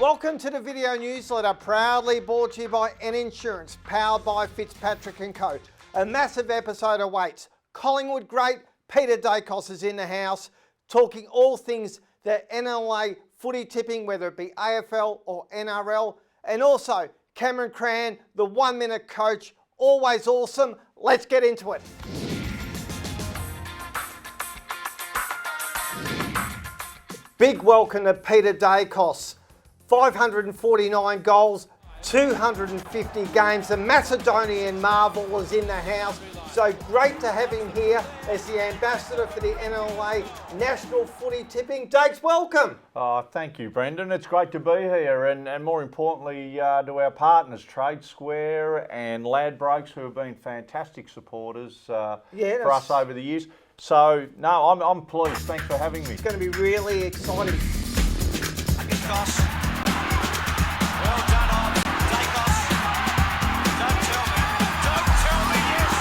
Welcome to the video newsletter, proudly brought to you by N Insurance, powered by Fitzpatrick & Co. A massive episode awaits. Collingwood great Peter Daicos is in the house, talking all things the NLNA footy tipping, whether it be AFL or NRL, and also Kammeron Cran, the 1 minute coach, always awesome. Let's get into it. Big welcome to Peter Daicos. 549 goals, 250 games. The Macedonian marvel is in the house. So great to have him here as the ambassador for the NLNA National Footy Tipping. Dakes, welcome. Oh, thank you, Brendan. It's great to be here, and more importantly, to our partners, Trade Square and Ladbrokes, who have been fantastic supporters for us over the years. So, no, I'm pleased. Thanks for having me. It's going to be really exciting. Well done on Daicos. Don't tell me yes.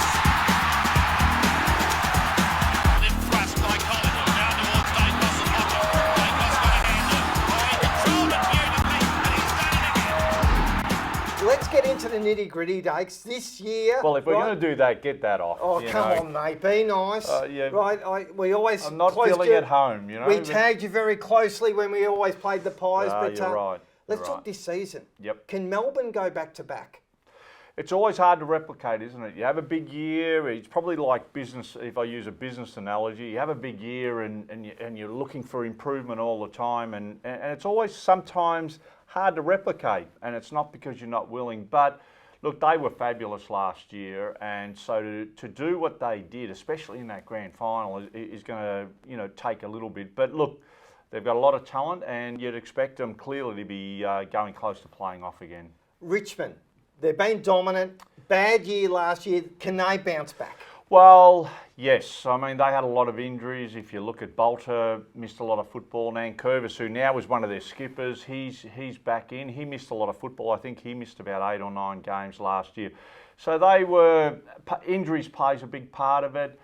Lift thrust by Collingwood, down towards Daicos and Hodge. Daicos got a handle. Oh, he controlled it beautifully, and he's done it again. Let's get into the nitty gritty, Dakes. This year... Well, if we're going to do that, get that off. Oh, come on, mate. Be nice. Yeah. Right, we always... I'm not feeling at home, you know. We tagged you very closely when we always played the Pies. But you're right. Let's talk this season. Yep. Can Melbourne go back to back? It's always hard to replicate, isn't it? You have a big year. It's probably like business, if I use a business analogy. You have a big year and you're looking for improvement all the time. And it's always sometimes hard to replicate. And it's not because you're not willing. But look, they were fabulous last year. And so to do what they did, especially in that grand final, is going to take a little bit. But look, they've got a lot of talent, and you'd expect them clearly to be going close to playing off again. Richmond, they've been dominant. Bad year last year. Can they bounce back? Well, yes. I mean, they had a lot of injuries. If you look at Bolter, missed a lot of football. Nankervis, who now is one of their skippers, he's back in. He missed a lot of football. I think he missed about 8 or 9 games last year. So injuries plays a big part of it.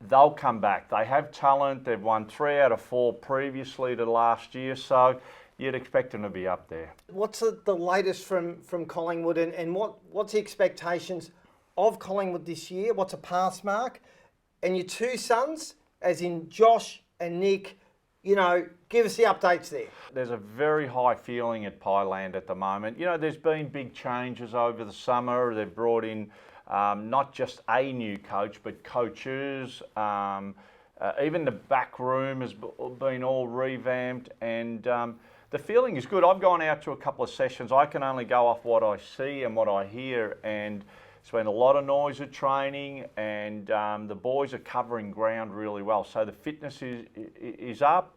They'll come back. They have talent. They've won 3 out of 4 previously to last year, so you'd expect them to be up there. What's the latest from Collingwood, and what's the expectations of Collingwood this year? What's a pass mark? And your 2 sons, as in Josh and Nick, give us the updates there. There's a very high feeling at Pieland at the moment. There's been big changes over the summer. They've brought in not just a new coach, but coaches. Even the back room has been all revamped, and the feeling is good. I've gone out to a couple of sessions. I can only go off what I see and what I hear, and it's been a lot of noise at training, and the boys are covering ground really well. So the fitness is up.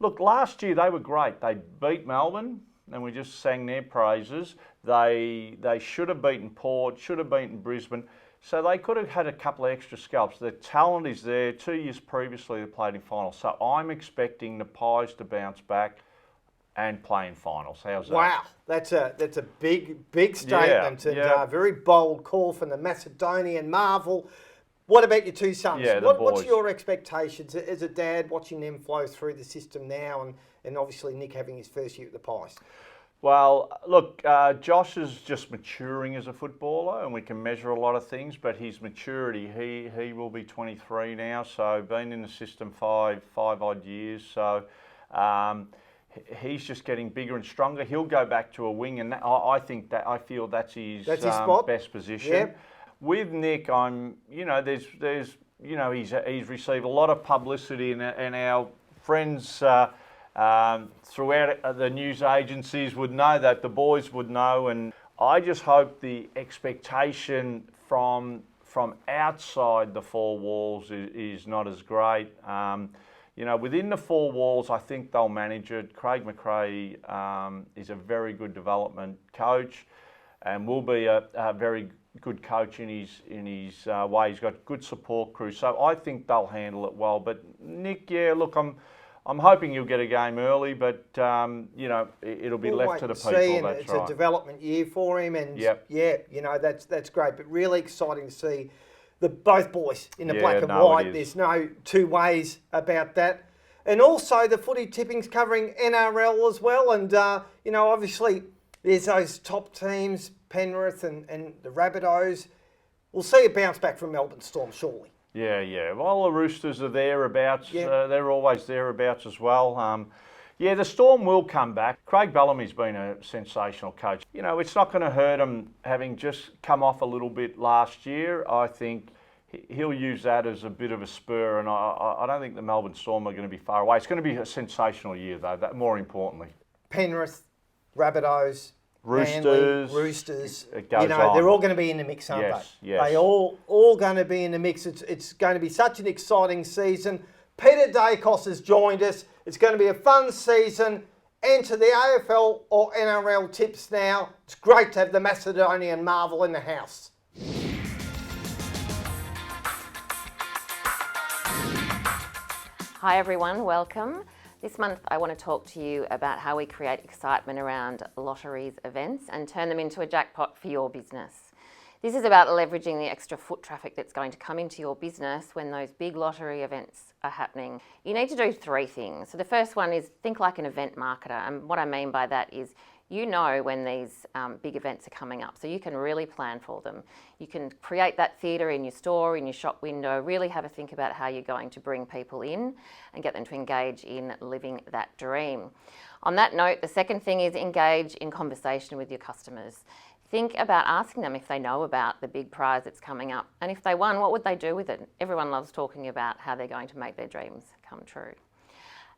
Look, last year they were great. They beat Melbourne, and we just sang their praises. They should have beaten Port, should have beaten Brisbane, so they could have had a couple of extra scalps. The talent is there. 2 years previously they played in finals, so I'm expecting the Pies to bounce back and play in finals. How's that? Wow, that's a big statement, and a very bold call from the Macedonian marvel. What about your 2 sons? Yeah, what's your expectations as a dad watching them flow through the system now, and obviously Nick having his first year at the Pies? Well, look, Josh is just maturing as a footballer, and we can measure a lot of things, but his maturity, he will be 23 now, so been in the system five odd years, so he's just getting bigger and stronger. He'll go back to a wing, and I feel that's his spot. Best position. Yep. With Nick, he's received a lot of publicity, and our friends throughout the news agencies would know that, the boys would know, and I just hope the expectation from outside the 4 walls is not as great. Within the 4 walls, I think they'll manage it. Craig McRae is a very good development coach, and will be a very good coach in his way. He's got good support crew, so I think they'll handle it well. But Nick, look, I'm hoping he'll get a game early, but it'll be left to the people. It's a development year for him, and that's great. But really exciting to see both boys in the black and white. There's no 2 ways about that. And also the footy tippings covering NRL as well. And, obviously there's those top teams, Penrith and the Rabbitohs. We'll see a bounce back from Melbourne Storm, surely. Yeah. Well, the Roosters are thereabouts. Yeah. They're always thereabouts as well. The Storm will come back. Craig Bellamy's been a sensational coach. It's not going to hurt him having just come off a little bit last year. I think he'll use that as a bit of a spur, and I don't think the Melbourne Storm are going to be far away. It's going to be a sensational year, though, that more importantly. Penrith, Rabbitohs, Roosters. Manly, Roosters. It goes on. They're all going to be in the mix, aren't they? Yes. They all going to be in the mix. It's going to be such an exciting season. Peter Daicos has joined us. It's going to be a fun season. Enter the AFL or NRL tips now. It's great to have the Macedonian Marvel in the house. Hi everyone, welcome. This month I want to talk to you about how we create excitement around lotteries events and turn them into a jackpot for your business. This is about leveraging the extra foot traffic that's going to come into your business when those big lottery events are happening. You need to do three things. So the first one is think like an event marketer, and what I mean by that is when these big events are coming up, so you can really plan for them. You can create that theatre in your store, in your shop window, really have a think about how you're going to bring people in and get them to engage in living that dream. On that note, the second thing is engage in conversation with your customers. Think about asking them if they know about the big prize that's coming up, and if they won, what would they do with it? Everyone loves talking about how they're going to make their dreams come true.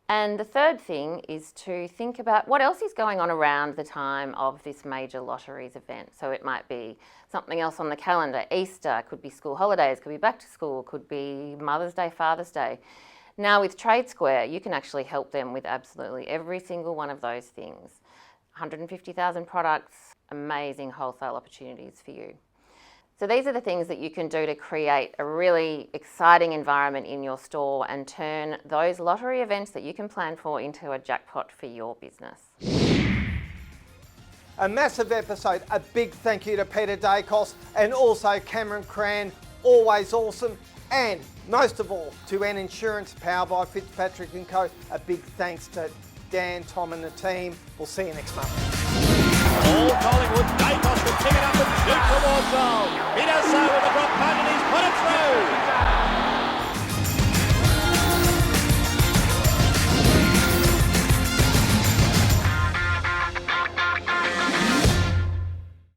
And the third thing is to think about what else is going on around the time of this major lotteries event. So it might be something else on the calendar, Easter, could be school holidays, could be back to school, could be Mother's Day, Father's Day. Now with Trade Square, you can actually help them with absolutely every single one of those things. 150,000 products, amazing wholesale opportunities for you. So these are the things that you can do to create a really exciting environment in your store and turn those lottery events that you can plan for into a jackpot for your business. A massive episode. A big thank you to Peter Daicos and also Kammeron Cran, always awesome. And most of all to N Insurance, powered by Fitzpatrick & Co. A big thanks to Dan, Tom and the team. We'll see you next month. All Collingwood, Daicos will pick it up and shoot towards goal. He does so with a drop punt and he's put it through.